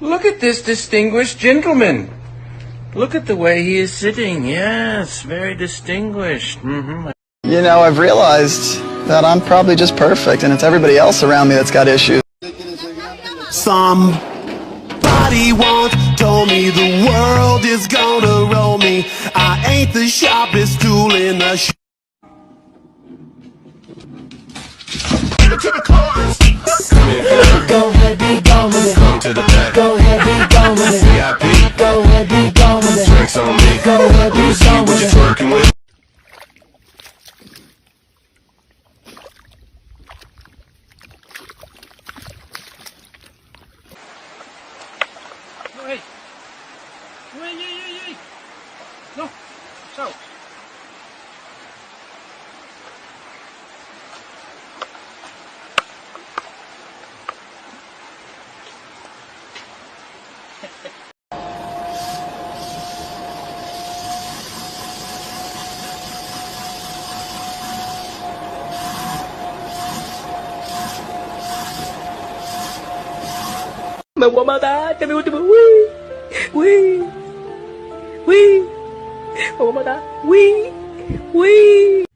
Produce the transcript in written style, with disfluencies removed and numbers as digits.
Look at this distinguished gentleman. Look at the way he is sitting. Yes, very distinguished. You know, I've realized that I'm probably just perfect, and it's everybody else around me that's got issues. Somebody once told me the world is gonna roll me. I ain't the sharpest tool in the to the chorus. Go ahead, be gone with it. Come to the back. Go ahead, be gone with it. VIP. Go ahead, be gone with it. Drinks on me. Go ahead, be See gone what with you're it. twerking with. Wait. No. So. Me voy a matar, este es mi último. Uy, uy, uy. Me voy a matar. Uy, uy.